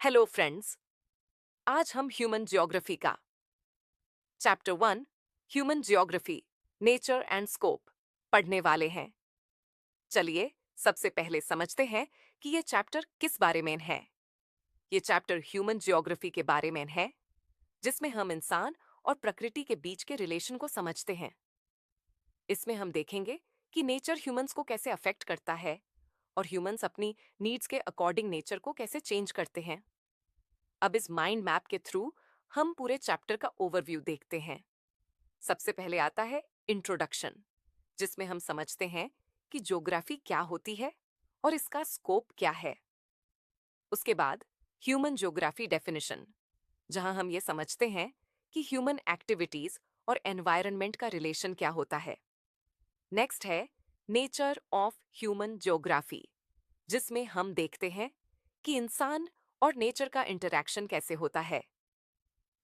Hello friends. आज हम human geography का chapter 1 human geography nature and scope पढ़ने वाले हैं। चलिए सबसे पहले समझते हैं कि ये चैप्टर किस बारे में है। ये चैप्टर ह्यूमन ज्योग्राफी के बारे में है, जिसमें हम इंसान और प्रकृति के बीच के रिलेशन को समझते हैं। इसमें हम देखेंगे कि नेचर ह्यूमंस को कैसे अफेक्ट करता है और ह्यूमंस अपनी नीड्स के अकॉर्डिंग नेचर को कैसे चेंज करते हैं। अब इस माइंड मैप के थ्रू हम पूरे चैप्टर का ओवरव्यू देखते हैं। सबसे पहले आता है इंट्रोडक्शन, जिसमें हम समझते हैं कि ज्योग्राफी क्या होती है और इसका स्कोप क्या है। उसके बाद ह्यूमन ज्योग्राफी डेफिनेशन, जहां हम ये समझते हैं कि ह्यूमन एक्टिविटीज और एनवायरनमेंट का रिलेशन क्या होता है। नेक्स्ट है नेचर ऑफ ह्यूमन ज्योग्राफी, जिसमें हम देखते हैं कि इंसान और नेचर का इंटरैक्शन कैसे होता है।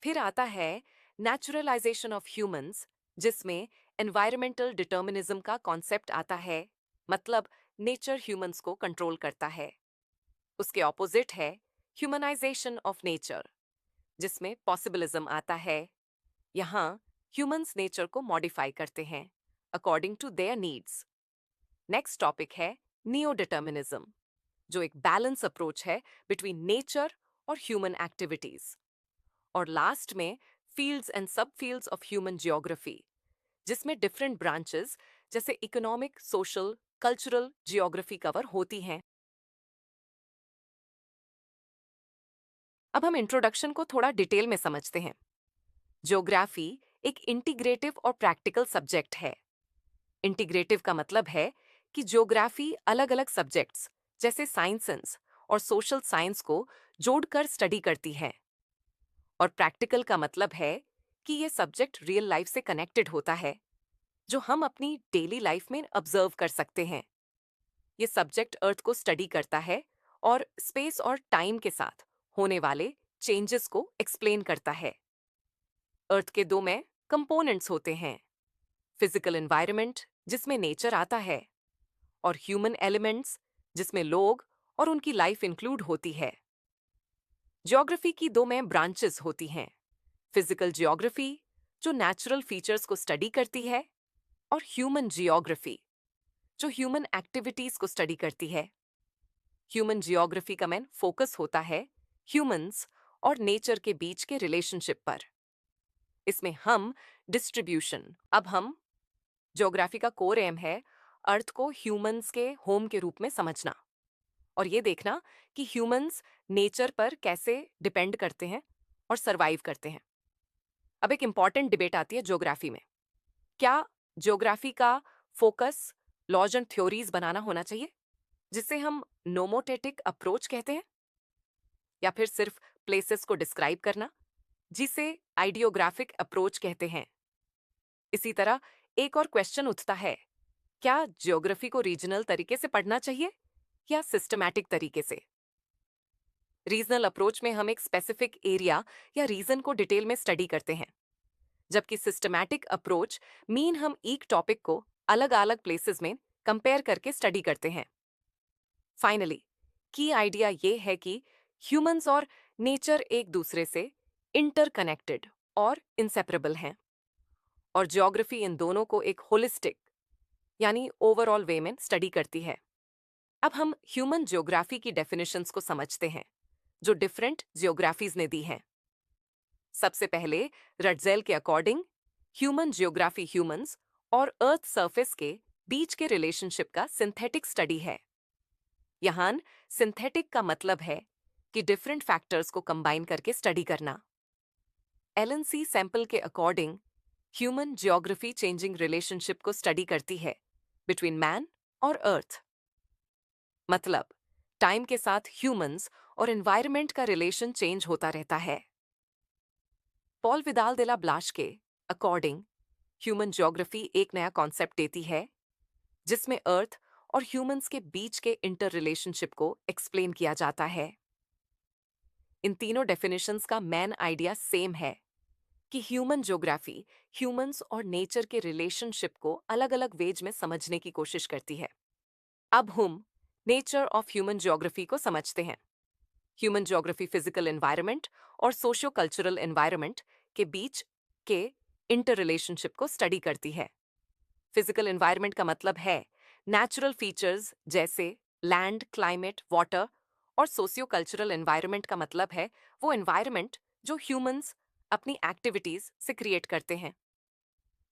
फिर आता है नेचुरलाइजेशन ऑफ ह्यूमंस, जिसमें एनवायरमेंटल डिटर्मिनिज्म का कॉन्सेप्ट आता है, मतलब नेचर ह्यूमंस को कंट्रोल करता है। उसके ऑपोजिट है ह्यूमनाइजेशन ऑफ नेचर, जिसमें पॉसिबिलिज्म आता है। यहाँ ह्यूमंस नेचर को मॉडिफाई करते हैं according to their needs. Next topic है नियो डिटर्मिनिज्म, जो एक बैलेंस अप्रोच है बिटवीन नेचर और ह्यूमन एक्टिविटीज। और लास्ट में fields and sub fields of human geography, जिसमें डिफरेंट ब्रांचेस जैसे economic, social, cultural geography cover होती हैं। अब हम इंट्रोडक्शन को थोड़ा डिटेल में समझते हैं। ज्योग्राफी एक इंटीग्रेटिव और प्रैक्टिकल सब्जेक्ट है। इंटीग्रेटिव का मतलब है कि ज्योग्राफी अलग अलग सब्जेक्ट्स जैसे साइंसेस और सोशल साइंस को जोड़कर स्टडी करती है। और प्रैक्टिकल का मतलब है कि ये सब्जेक्ट रियल लाइफ से कनेक्टेड होता है, जो हम अपनी डेली लाइफ में ऑब्जर्व कर सकते हैं। ये सब्जेक्ट अर्थ को स्टडी करता है और स्पेस और टाइम के साथ होने वाले चेंजेस को एक्सप्लेन करता है। अर्थ के दो में कंपोनेंट्स होते हैं, फिजिकल एनवायरनमेंट जिसमें नेचर आता है, और ह्यूमन एलिमेंट्स जिसमें लोग और उनकी लाइफ इंक्लूड होती है। ज्योग्राफी की दो में ब्रांचेस होती हैं, फिजिकल जियोग्राफी जो नेचुरल फीचर्स को स्टडी करती है, और ह्यूमन जियोग्राफी जो ह्यूमन एक्टिविटीज को स्टडी करती है। ह्यूमन जियोग्राफी का मेन फोकस होता है ह्यूमंस और नेचर के बीच के रिलेशनशिप पर। इसमें हम डिस्ट्रीब्यूशन, अब हम ज्योग्राफी का कोर एम है अर्थ को ह्यूमंस के होम के रूप में समझना और ये देखना कि ह्यूमंस नेचर पर कैसे डिपेंड करते हैं और सरवाइव करते हैं। अब एक इंपॉर्टेंट डिबेट आती है ज्योग्राफी में, क्या ज्योग्राफी का फोकस लॉज एंड थ्योरीज बनाना होना चाहिए, जिसे हम नोमोटेटिक अप्रोच कहते हैं, या फिर सिर्फ प्लेसेस को डिस्क्राइब करना, जिसे आइडियोग्राफिक अप्रोच कहते हैं। इसी तरह एक और क्वेश्चन उठता है, क्या ज्योग्राफी को रीजनल तरीके से पढ़ना चाहिए या सिस्टमैटिक तरीके से। रीजनल अप्रोच में हम एक स्पेसिफिक एरिया या रीजन को डिटेल में स्टडी करते हैं, जबकि सिस्टमैटिक अप्रोच मीन हम एक टॉपिक को अलग अलग प्लेसेस में कंपेयर करके स्टडी करते हैं। फाइनली की आइडिया ये है कि ह्यूमंस और नेचर एक दूसरे से इंटरकनेक्टेड और इंसेपरेबल हैं, और ज्योग्राफी इन दोनों को एक होलिस्टिक यानी ओवरऑल वे में स्टडी करती है। अब हम ह्यूमन ज्योग्राफी की डेफिनेशंस को समझते हैं, जो डिफरेंट ज्योग्राफीज ने दी हैं। सबसे पहले रटजेल के अकॉर्डिंग ह्यूमन ज्योग्राफी ह्यूमंस और अर्थ सरफेस के बीच के रिलेशनशिप का सिंथेटिक स्टडी है। यहाँ सिंथेटिक का मतलब है कि डिफरेंट फैक्टर्स को कंबाइन करके स्टडी करना। एलएनसी सैंपल के according human geography changing relationship को स्टडी करती है बिटवीन मैन और अर्थ, मतलब टाइम के साथ ह्यूमंस और एनवायरनमेंट का रिलेशन चेंज होता रहता है। पॉल विदाल दे ला ब्लाश के अकॉर्डिंग ह्यूमन ज्योग्राफी एक नया कॉन्सेप्ट देती है, जिसमें अर्थ और ह्यूमंस के बीच के इंटर रिलेशनशिप को एक्सप्लेन किया जाता है। इन तीनों डेफिनेशंस का मेन आइडिया सेम है कि ह्यूमन ज्योग्राफी ह्यूमंस और नेचर के रिलेशनशिप को अलग अलग वेज में समझने की कोशिश करती है। अब हम नेचर ऑफ ह्यूमन ज्योग्राफी को समझते हैं। ह्यूमन ज्योग्राफी फिजिकल एनवायरनमेंट और सोशियो कल्चरल एनवायरनमेंट के बीच के इंटर रिलेशनशिप को स्टडी करती है। फिजिकल एनवायरनमेंट का मतलब है नेचुरल फीचर्स जैसे लैंड, क्लाइमेट, वाटर, और सोशियो कल्चरल एनवायरनमेंट का मतलब है वो एनवायरनमेंट जो ह्यूमंस अपनी एक्टिविटीज से क्रिएट करते हैं।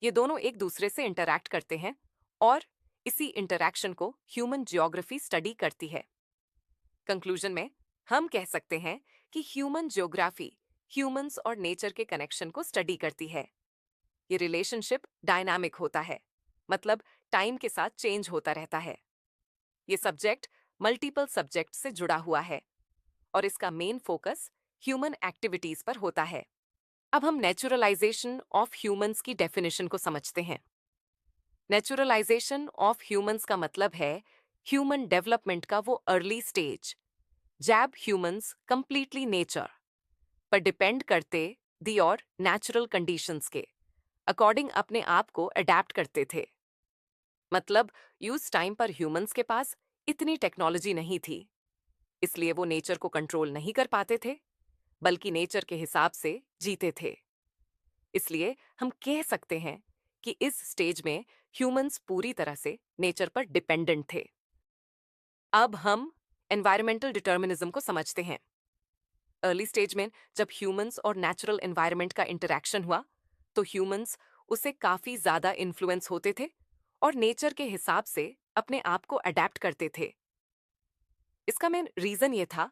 ये दोनों एक दूसरे से इंटरैक्ट करते हैं और इसी इंटरैक्शन को ह्यूमन ज्योग्राफी स्टडी करती है। कंक्लूजन में हम कह सकते हैं कि ह्यूमन ज्योग्राफी ह्यूमंस और नेचर के कनेक्शन को स्टडी करती है। ये रिलेशनशिप डायनामिक होता है, मतलब टाइम के साथ चेंज होता रहता है। ये सब्जेक्ट मल्टीपल सब्जेक्ट से जुड़ा हुआ है और इसका मेन फोकस ह्यूमन एक्टिविटीज पर होता है। अब हम नेचुरलाइजेशन ऑफ ह्यूमंस की डेफिनेशन को समझते हैं। नेचुरलाइजेशन ऑफ ह्यूमंस का मतलब है ह्यूमन डेवलपमेंट का वो अर्ली स्टेज जैब ह्यूमंस कंप्लीटली नेचर पर डिपेंड करते दी और नेचुरल कंडीशंस के अकॉर्डिंग अपने आप को अडेप्ट करते थे। मतलब यूज टाइम पर ह्यूमंस के पास इतनी टेक्नोलॉजी नहीं थी, इसलिए वो नेचर को कंट्रोल नहीं कर पाते थे, बल्कि नेचर के हिसाब से जीते थे। इसलिए हम कह सकते हैं कि इस स्टेज में ह्यूमंस पूरी तरह से नेचर पर डिपेंडेंट थे। अब हम एनवायरमेंटल डिटर्मिनिज्म को समझते हैं। अर्ली स्टेज में जब ह्यूमंस और नेचुरल एनवायरनमेंट का इंटरैक्शन हुआ तो ह्यूमंस उसे काफी ज्यादा इन्फ्लुएंस होते थे और नेचर के हिसाब से अपने आप को अडेप्ट करते थे। इसका मेन रीजन ये था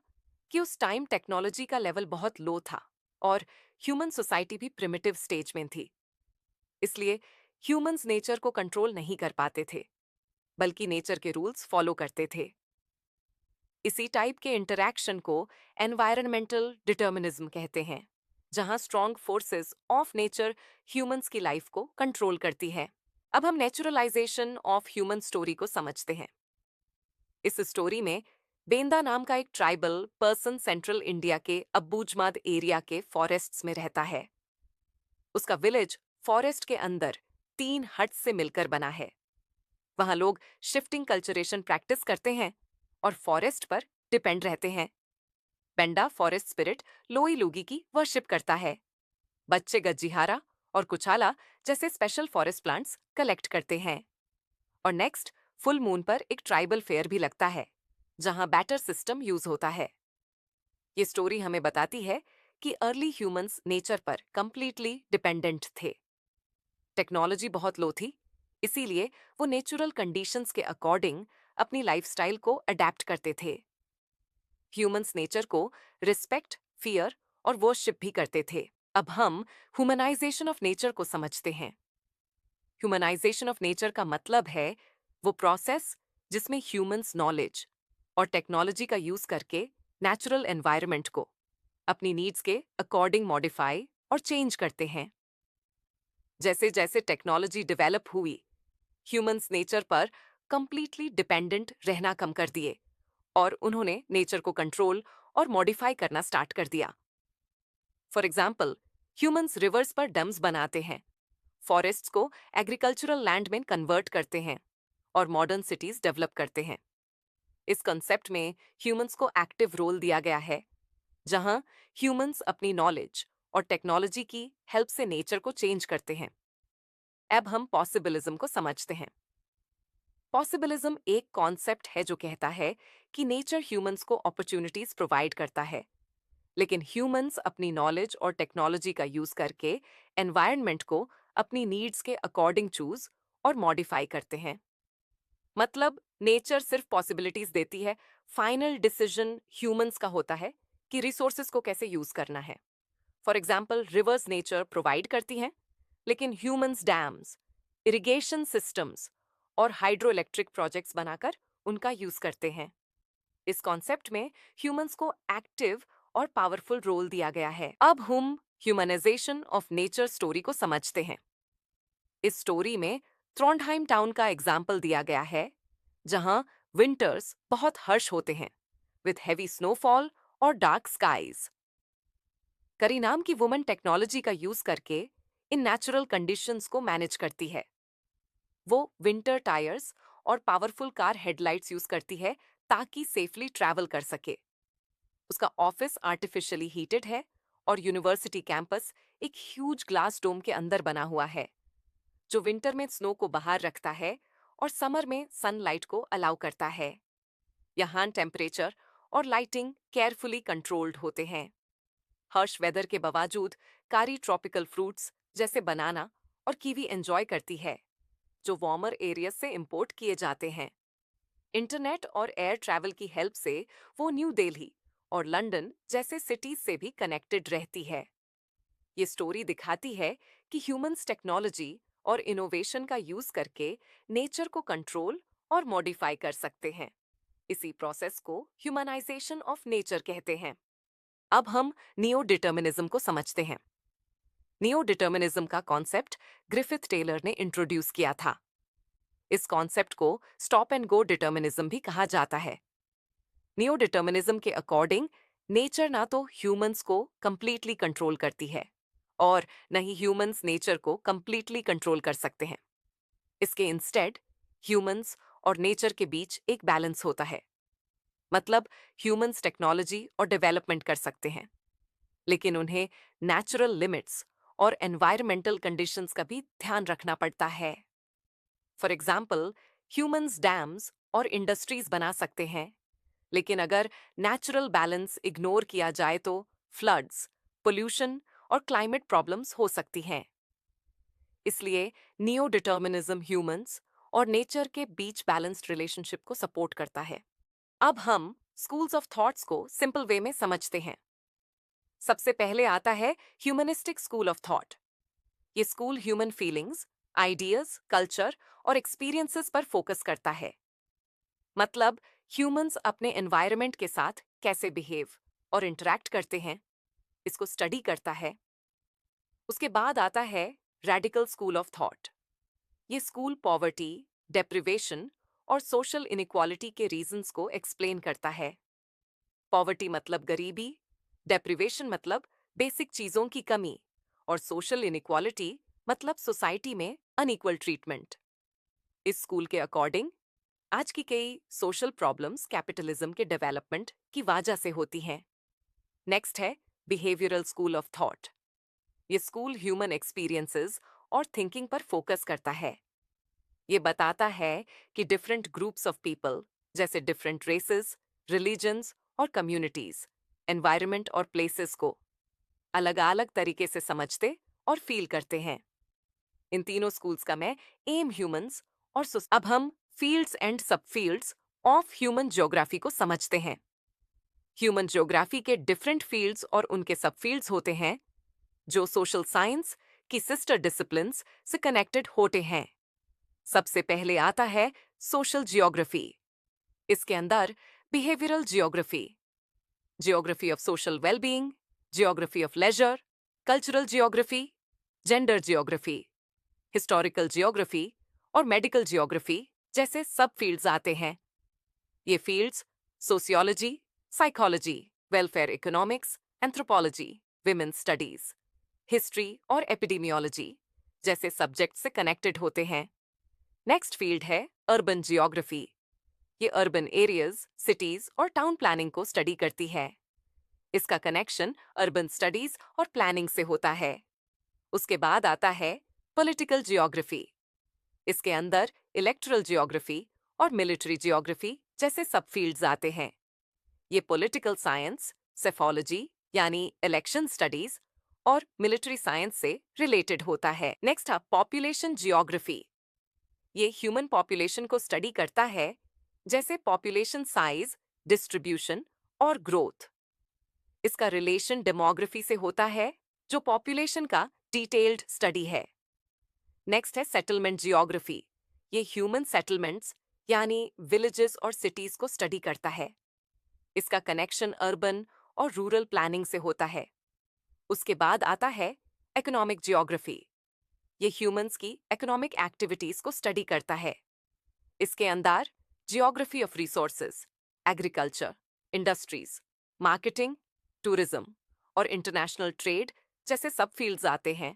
कि उस टाइम टेक्नोलॉजी का लेवल बहुत लो था और ह्यूमन सोसाइटी भी प्रिमिटिव स्टेज में थी। इसलिए ह्यूमंस नेचर को कंट्रोल नहीं कर पाते थे, बल्कि नेचर के रूल्स फॉलो करते थे। इसी टाइप के इंटरैक्शन को एनवायरनमेंटल डिटर्मिनिज्म कहते हैं, जहां strong forces of nature humans की लाइफ को कंट्रोल करती है। अब हम नेचुरलाइजेशन ऑफ ह्यूमन स्टोरी को समझते हैं। इस स्टोरी में बेंदा नाम का एक ट्राइबल पर्सन सेंट्रल इंडिया के अब्बूजमाद एरिया के फॉरेस्ट्स में रहता है। उसका विलेज फॉरेस्ट के अंदर 3 हट्स से मिलकर बना है। वहां लोग शिफ्टिंग कल्चरेशन प्रैक्टिस करते हैं और फॉरेस्ट पर डिपेंड रहते हैं। बेंडा फॉरेस्ट स्पिरिट लोई लूगी की वर्शिप करता है। बच्चे गज्जीहारा और कुचाला जैसे स्पेशल फॉरेस्ट प्लांट्स कलेक्ट करते हैं। और नेक्स्ट फुल मून पर एक ट्राइबल फेयर भी लगता है, जहां बैटर सिस्टम यूज होता है। ये स्टोरी हमें बताती है कि अर्ली ह्यूमंस नेचर पर कंप्लीटली डिपेंडेंट थे। टेक्नोलॉजी बहुत लो थी, इसीलिए वो नेचुरल कंडीशंस के अकॉर्डिंग अपनी लाइफस्टाइल को अडेप्ट करते थे। ह्यूमंस नेचर को रिस्पेक्ट, फियर और वर्शिप भी करते थे। अब हम ह्यूमनाइजेशन ऑफ नेचर को समझते हैं। ह्यूमनाइजेशन ऑफ नेचर का मतलब है वो प्रोसेस जिसमें ह्यूमंस नॉलेज और टेक्नोलॉजी का यूज करके नेचुरल एनवायरनमेंट को अपनी नीड्स के अकॉर्डिंग मॉडिफाई और चेंज करते हैं। जैसे जैसे टेक्नोलॉजी डेवलप हुई, ह्यूमंस नेचर पर कंप्लीटली डिपेंडेंट रहना कम कर दिए और उन्होंने नेचर को कंट्रोल और मॉडिफाई करना स्टार्ट कर दिया। फॉर एग्जाम्पल, ह्यूमंस रिवर्स पर डैम्स बनाते हैं, फॉरेस्ट्स को एग्रीकल्चरल लैंड में कन्वर्ट करते हैं और मॉडर्न सिटीज डेवलप करते हैं। इस कॉन्सेप्ट में ह्यूमंस को एक्टिव रोल दिया गया है, जहां ह्यूमंस अपनी नॉलेज और टेक्नोलॉजी की हेल्प से नेचर को चेंज करते हैं। अब हम पॉसिबिलिज्म को समझते हैं। पॉसिबिलिज्म एक कॉन्सेप्ट है जो कहता है कि नेचर ह्यूमंस को अपॉर्चुनिटीज प्रोवाइड करता है, लेकिन ह्यूमंस अपनी नॉलेज और टेक्नोलॉजी का यूज करके एनवायरनमेंट को अपनी नीड्स के अकॉर्डिंग चूज और मॉडिफाई करते हैं। मतलब नेचर सिर्फ पॉसिबिलिटीज देती है, फाइनल डिसीजन ह्यूमंस का होता है कि रिसोर्सेज को कैसे यूज करना है। For example, reverse nature provide करती हैं, लेकिन ह्यूमंस डैम्स, इरिगेशन सिस्टम्स और हाइड्रो इलेक्ट्रिक प्रोजेक्ट्स बनाकर उनका यूज करते हैं। इस कॉन्सेप्ट में ह्यूमंस को एक्टिव और पावरफुल रोल दिया गया है। अब हम ह्यूमनाइजेशन ऑफ नेचर स्टोरी को समझते हैं। इस स्टोरी में ट्रॉन्डहाइम टाउन का एग्जाम्पल दिया गया है, जहां विंटर्स बहुत हर्ष होते हैं विथ हेवी स्नोफॉल और डार्क स्काईज। करी नाम की वुमन टेक्नोलॉजी का यूज करके इन नेचुरल कंडीशंस को मैनेज करती है। वो विंटर टायर्स और पावरफुल कार हेडलाइट्स यूज करती है ताकि सेफली ट्रैवल कर सके। उसका ऑफिस आर्टिफिशियली हीटेड है और यूनिवर्सिटी कैंपस एक ह्यूज ग्लास डोम के अंदर बना हुआ है, जो विंटर में स्नो को बाहर रखता है और समर में सनलाइट को अलाउ करता है। यहाँ टेम्परेचर और लाइटिंग केयरफुली कंट्रोल्ड होते हैं। हर्ष वेदर के बावजूद कारी ट्रॉपिकल फ्रूट्स जैसे बनाना और कीवी एंजॉय करती है, जो वार्मर एरिया से इंपोर्ट किए जाते हैं। इंटरनेट और एयर ट्रैवल की हेल्प से वो न्यू दिल्ली और लंदन जैसे सिटीज से भी कनेक्टेड रहती है। ये स्टोरी दिखाती है कि ह्यूमंस टेक्नोलॉजी और इनोवेशन का यूज करके नेचर को कंट्रोल और मॉडिफाई कर सकते हैं। इसी प्रोसेस को ह्यूमनाइजेशन ऑफ नेचर कहते हैं। अब हम नियो डिटर्मिनिज्म को समझते हैं। नियो डिटर्मिनिज्म का कॉन्सेप्ट ग्रिफिथ टेलर ने इंट्रोड्यूस किया था। इस कॉन्सेप्ट को स्टॉप एंड गो डिटर्मिनिज्म भी कहा जाता है। नियो डिटर्मिनिज्म के अकॉर्डिंग नेचर ना तो ह्यूमंस को कंप्लीटली कंट्रोल करती है और न ही ह्यूमंस नेचर को कंप्लीटली कंट्रोल कर सकते हैं। इसके इंस्टेड ह्यूमंस और नेचर के बीच एक बैलेंस होता है। मतलब ह्यूमंस टेक्नोलॉजी और डेवलपमेंट कर सकते हैं, लेकिन उन्हें नेचुरल लिमिट्स और एनवायरमेंटल कंडीशंस का भी ध्यान रखना पड़ता है। फॉर एग्जाम्पल, ह्यूमंस डैम्स और इंडस्ट्रीज बना सकते हैं, लेकिन अगर नेचुरल बैलेंस इग्नोर किया जाए तो फ्लड्स, पोल्यूशन और क्लाइमेट प्रॉब्लम्स हो सकती हैं। इसलिए नियो डिटर्मिनिज्म ह्यूमंस और नेचर के बीच बैलेंस्ड रिलेशनशिप को सपोर्ट करता है। अब हम स्कूल्स ऑफ थॉट्स को सिंपल वे में समझते हैं। सबसे पहले आता है ह्यूमनिस्टिक स्कूल ऑफ थॉट। ये school human feelings, ideas, culture और एक्सपीरियंसेस पर फोकस करता है। मतलब ह्यूमंस अपने एनवायरनमेंट के साथ कैसे बिहेव और इंटरैक्ट करते हैं, इसको स्टडी करता है। उसके बाद आता है रेडिकल स्कूल ऑफ थॉट। ये स्कूल पॉवर्टी, डेप्रिवेशन और सोशल इनइक्वालिटी के रीजंस को एक्सप्लेन करता है। पॉवर्टी मतलब गरीबी, डेप्रिवेशन मतलब बेसिक चीजों की कमी और सोशल इनइक्वालिटी मतलब सोसाइटी में अनइक्वल ट्रीटमेंट। इस स्कूल के अकॉर्डिंग आज की कई सोशल प्रॉब्लम्स कैपिटलिज्म के डेवलपमेंट की वजह से होती हैं। नेक्स्ट है बिहेवियरल स्कूल ऑफ थॉट। ये स्कूल ह्यूमन एक्सपीरियंसेस और थिंकिंग पर फोकस करता है। ये बताता है कि डिफरेंट ग्रुप्स ऑफ पीपल जैसे डिफरेंट रेसेस, रिलीजन्स और कम्युनिटीज एनवायरनमेंट और प्लेसेस को अलग अलग तरीके से समझते और फील करते हैं। इन तीनों स्कूल्स का मैं एम ह्यूमंस और अब हम fields and subfields of human geography को समझते हैं। ह्यूमन ज्योग्राफी के डिफरेंट फील्ड्स और उनके सबफील्ड्स होते हैं, जो सोशल साइंस की सिस्टर डिसिप्लिन्स से कनेक्टेड होते हैं। सबसे पहले आता है सोशल जियोग्राफी। इसके अंदर behavioural geography, geography of social wellbeing, geography of leisure, cultural geography, gender geography, historical geography और मेडिकल जियोग्राफी जैसे सब फील्ड्स आते हैं। ये fields sociology, psychology, welfare economics, anthropology, women's studies, history और एपिडेमियोलॉजी जैसे सब्जेक्ट से कनेक्टेड होते हैं। नेक्स्ट फील्ड है अर्बन जियोग्राफी। ये अर्बन एरियाज, सिटीज और टाउन प्लानिंग को स्टडी करती है। इसका कनेक्शन अर्बन स्टडीज और प्लानिंग से होता है। उसके बाद आता है पॉलिटिकल जियोग्राफी। इसके अंदर इलेक्टोरल जियोग्राफी और मिलिट्री जियोग्राफी जैसे सब फील्ड्स आते हैं। ये पॉलिटिकल साइंस, सेफोलॉजी यानी इलेक्शन स्टडीज और मिलिट्री साइंस से रिलेटेड होता है। नेक्स्ट है पॉपुलेशन जियोग्राफी। ये ह्यूमन पॉपुलेशन को स्टडी करता है, जैसे पॉपुलेशन साइज, डिस्ट्रीब्यूशन और ग्रोथ। इसका रिलेशन डेमोग्राफी से होता है, जो पॉपुलेशन का डिटेल्ड स्टडी है। नेक्स्ट है सेटलमेंट जियोग्राफी। ये ह्यूमन सेटलमेंट्स यानी विलेजेस और सिटीज को स्टडी करता है। इसका कनेक्शन अर्बन और रूरल प्लानिंग से होता है। उसके बाद आता है इकोनॉमिक जियोग्राफी। ये ह्यूमंस की इकोनॉमिक एक्टिविटीज को स्टडी करता है। इसके अंदर geography of resources, agriculture, industries, marketing, tourism और इंटरनेशनल ट्रेड जैसे सब फील्ड्स आते हैं।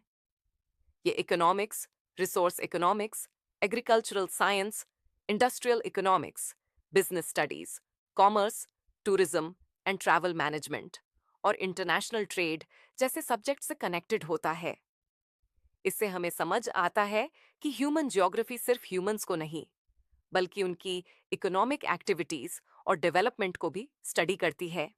ये economics, resource economics, agricultural science, industrial economics, business studies, commerce, tourism and travel management और इंटरनेशनल ट्रेड जैसे सब्जेक्ट से कनेक्टेड होता है। इससे हमें समझ आता है कि ह्यूमन ज्योग्राफी सिर्फ ह्यूमंस को नहीं, बल्कि उनकी इकोनॉमिक एक्टिविटीज और डेवलपमेंट को भी स्टडी करती है।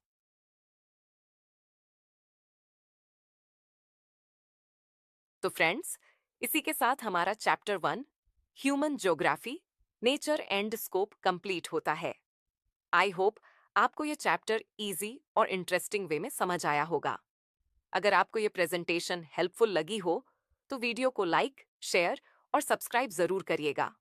तो फ्रेंड्स, इसी के साथ हमारा chapter 1 human geography nature and scope complete होता है। आई होप आपको ये चैप्टर इजी और इंटरेस्टिंग वे में समझ आया होगा। अगर आपको ये प्रेजेंटेशन हेल्पफुल लगी हो तो वीडियो को लाइक, शेयर और सब्सक्राइब जरूर करिएगा।